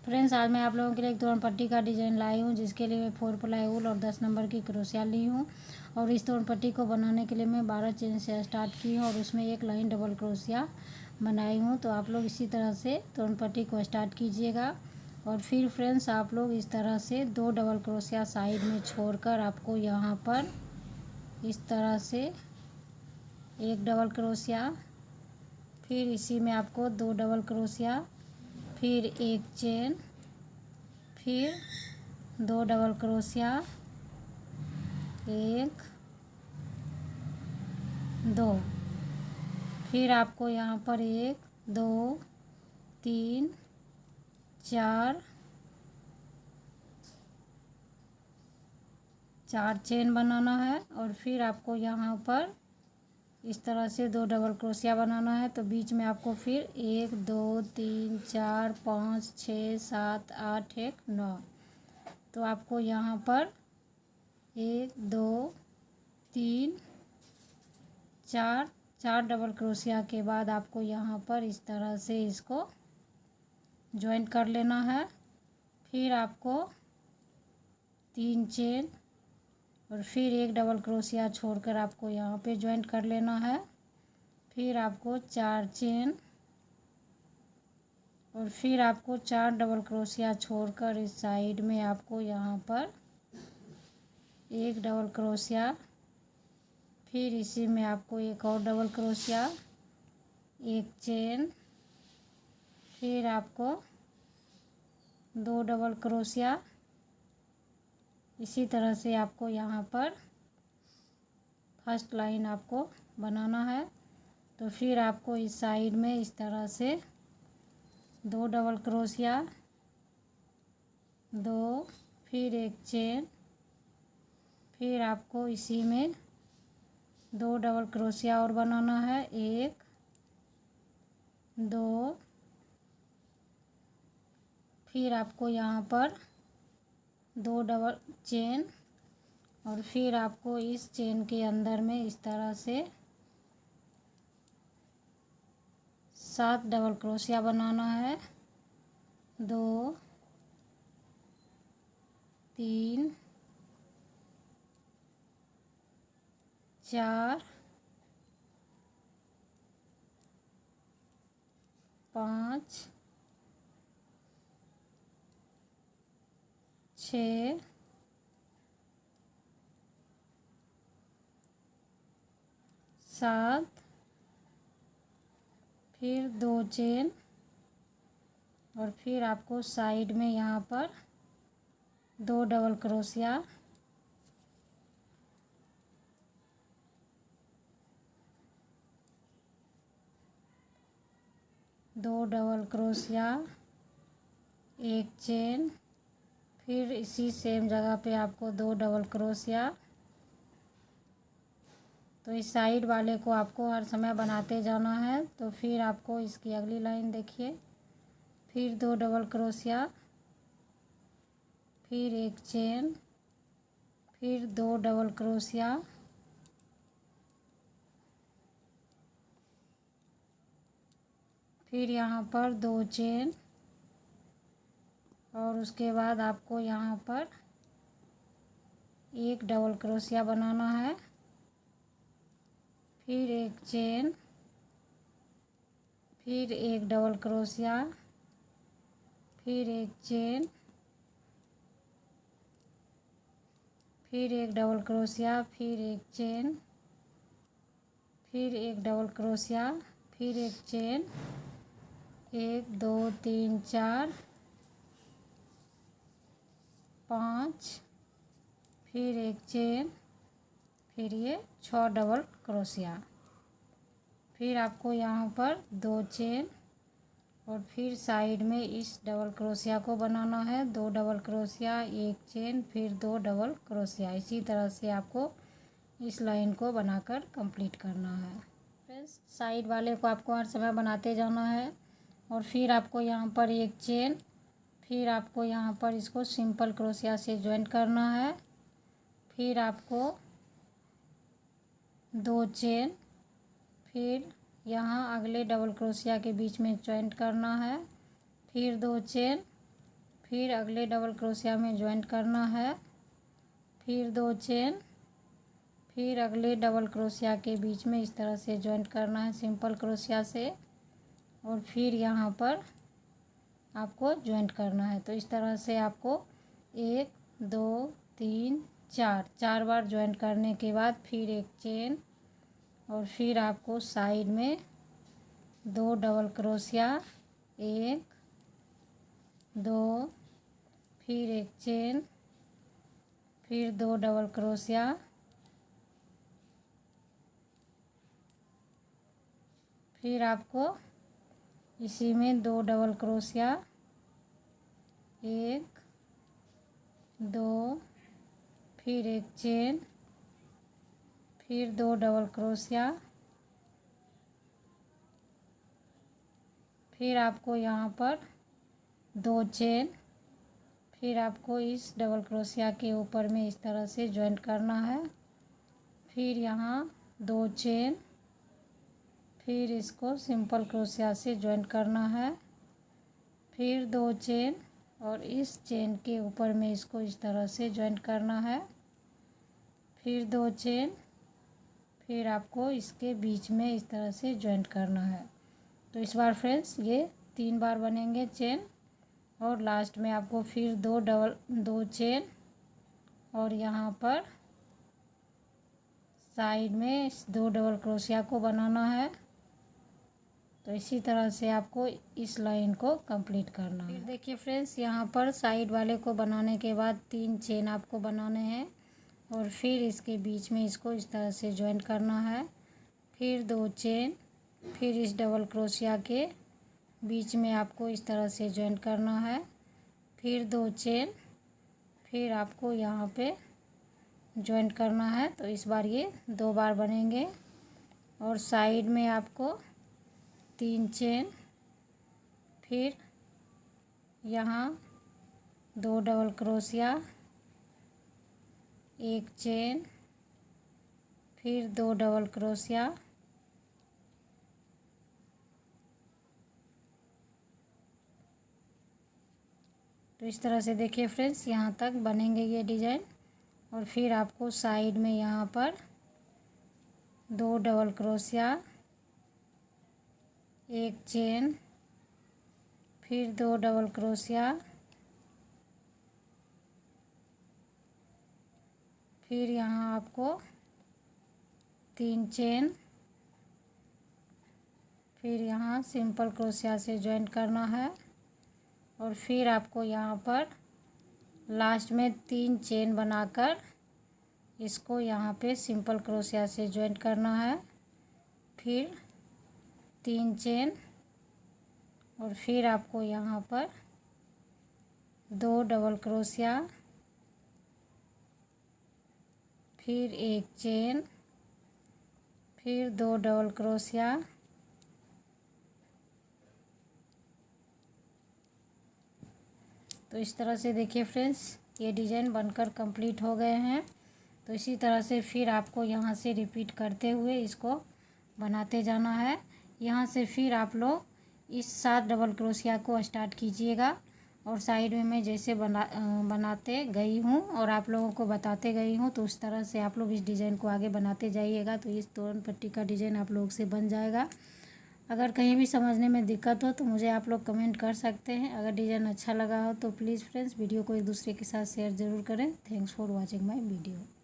Friends, आज मैं आप लोगों के लिए एक तोरण पट्टी का डिज़ाइन लाई हूँ, जिसके लिए मैं 4 प्लाई वूल और 10 नंबर की क्रोशिया ली हूँ। और इस तोरण पट्टी को बनाने के लिए मैं 12 चेन से स्टार्ट की हूँ और उसमें एक लाइन डबल क्रोशिया बनाई हूँ। तो आप लोग इसी तरह से तोरण पट्टी को स्टार्ट कीजिएगा। और फिर फ्रेंड्स, आप लोग इस तरह से 2 डबल क्रोशिया साइड में छोड़कर आपको यहाँ पर इस तरह से एक डबल क्रोशिया, फिर इसी में आपको 2 डबल क्रोशिया, फिर एक चेन, फिर 2 डबल क्रोशिया, 1 2, फिर आपको यहाँ पर 1 2 3 4 चेन बनाना है। और फिर आपको यहाँ पर इस तरह से 2 डबल क्रोशिया बनाना है। तो बीच में आपको फिर 1 2 3 4 5 6 7 8 1 9, तो आपको यहाँ पर 1 2 3 4 डबल क्रोशिया के बाद आपको यहाँ पर इस तरह से इसको ज्वाइंट कर लेना है। फिर आपको 3 चेन और फिर एक डबल क्रोशिया छोड़कर आपको यहाँ पे ज्वाइंट कर लेना है। फिर आपको 4 चेन और फिर आपको 4 डबल क्रोशिया छोड़कर इस साइड में आपको यहाँ पर एक डबल क्रोशिया, फिर इसी में आपको एक और डबल क्रोशिया, एक चेन, फिर आपको 2 डबल क्रोशिया। इसी तरह से आपको यहाँ पर फर्स्ट लाइन आपको बनाना है। तो फिर आपको इस साइड में इस तरह से 2 डबल क्रोशिया, 2, फिर एक चेन, फिर आपको इसी में 2 डबल क्रोशिया और बनाना है, 1 2, फिर आपको यहाँ पर 2 डबल चेन और फिर आपको इस चेन के अंदर में इस तरह से 7 डबल क्रोशिया बनाना है, 2 3 4 5 6 7, फिर 2 चेन और फिर आपको साइड में यहाँ पर 2 डबल क्रोशिया, 2 डबल क्रोशिया, एक चेन, फिर इसी सेम जगह पे आपको 2 डबल क्रोशिया। तो इस साइड वाले को आपको हर समय बनाते जाना है। तो फिर आपको इसकी अगली लाइन देखिए, फिर 2 डबल क्रोशिया, फिर एक चेन, फिर 2 डबल क्रोशिया, फिर यहाँ पर 2 चेन और उसके बाद आपको यहाँ पर एक डबल क्रोशिया बनाना है, फिर एक चेन, फिर एक डबल क्रोशिया, फिर एक चेन, फिर एक डबल क्रोशिया, फिर एक चेन, फिर एक डबल क्रोशिया, फिर एक चेन, 1 2 3 4 5, फिर एक चेन, फिर ये 6 डबल क्रोशिया। फिर आपको यहाँ पर 2 चेन और फिर साइड में इस डबल क्रोशिया को बनाना है, 2 डबल क्रोशिया, एक चेन, फिर 2 डबल क्रोशिया। इसी तरह से आपको इस लाइन को बनाकर कंप्लीट करना है। फ्रेंड्स, साइड वाले को आपको हर समय बनाते जाना है। और फिर आपको यहाँ पर एक चेन, फिर आपको यहाँ पर इसको सिंपल क्रोशिया से ज्वाइंट करना है, फिर आपको 2 चेन, फिर यहाँ अगले डबल क्रोशिया के बीच में ज्वाइंट करना है, फिर 2 चेन फिर अगले डबल क्रोशिया में ज्वाइंट करना है, फिर 2 चेन, फिर अगले डबल क्रोशिया के बीच में इस तरह से ज्वाइंट करना है सिंपल क्रोशिया से, और फिर यहाँ पर आपको ज्वाइंट करना है। तो इस तरह से आपको 1 2 3 4 बार ज्वाइंट करने के बाद फिर एक चेन, और फिर आपको साइड में 2 डबल क्रोशिया, 1 2, फिर एक चेन, फिर 2 डबल क्रोशिया, फिर आपको इसी में 2 डबल क्रोशिया, 1 2, फिर एक चेन, फिर 2 डबल क्रोशिया, फिर आपको यहाँ पर 2 चेन, फिर आपको इस डबल क्रोशिया के ऊपर में इस तरह से ज्वाइंट करना है, फिर यहाँ 2 चेन, फिर इसको सिंपल क्रोशिया से ज्वाइंट करना है, फिर 2 चेन, और इस चेन के ऊपर में इसको इस तरह से ज्वाइंट करना है, फिर 2 चेन, फिर आपको इसके बीच में इस तरह से ज्वाइंट करना है। तो इस बार फ्रेंड्स ये 3 बार बनेंगे चेन, और लास्ट में आपको फिर 2 चेन, और यहाँ पर साइड में इस 2 डबल क्रोशिया को बनाना है। तो इसी तरह से आपको इस लाइन को कंप्लीट करना है। फिर देखिए फ्रेंड्स, यहाँ पर साइड वाले को बनाने के बाद 3 चेन आपको बनाने हैं, और फिर इसके बीच में इसको इस तरह से ज्वाइंट करना है, फिर 2 चेन, फिर इस डबल क्रोशिया के बीच में आपको इस तरह से ज्वाइंट करना है, फिर 2 चेन, फिर आपको यहाँ पे ज्वाइंट करना है। तो इस बार ये 2 बार बनेंगे, और साइड में आपको 3 चेन, फिर यहाँ 2 डबल क्रोशिया, 1 चेन, फिर 2 डबल क्रोशिया, तो इस तरह से देखिए फ्रेंड्स यहाँ तक बनेंगे ये डिज़ाइन। और फिर आपको साइड में यहाँ पर 2 डबल क्रोशिया, 1 चेन, फिर 2 डबल क्रोशिया, फिर यहाँ आपको 3 चेन, फिर यहाँ सिंपल क्रोशिया से ज्वाइंट करना है, और फिर आपको यहाँ पर लास्ट में 3 चेन बनाकर इसको यहाँ पे सिंपल क्रोशिया से ज्वाइंट करना है, फिर 3 चेन, और फिर आपको यहाँ पर 2 डबल क्रोशिया, फिर 1 चेन, फिर 2 डबल क्रोशिया, तो इस तरह से देखिए फ्रेंड्स ये डिज़ाइन बनकर कंप्लीट हो गए हैं। तो इसी तरह से फिर आपको यहाँ से रिपीट करते हुए इसको बनाते जाना है। यहाँ से फिर आप लोग इस 7 डबल क्रोशिया को स्टार्ट कीजिएगा, और साइड में मैं जैसे बनाते गई हूँ और आप लोगों को बताते गई हूँ, तो उस तरह से आप लोग इस डिज़ाइन को आगे बनाते जाइएगा। तो इस तोरण पट्टी का डिज़ाइन आप लोग से बन जाएगा। अगर कहीं भी समझने में दिक्कत हो तो मुझे आप लोग कमेंट कर सकते हैं। अगर डिज़ाइन अच्छा लगा हो तो प्लीज़ फ्रेंड्स वीडियो को एक दूसरे के साथ शेयर ज़रूर करें। Thanks for watching my video.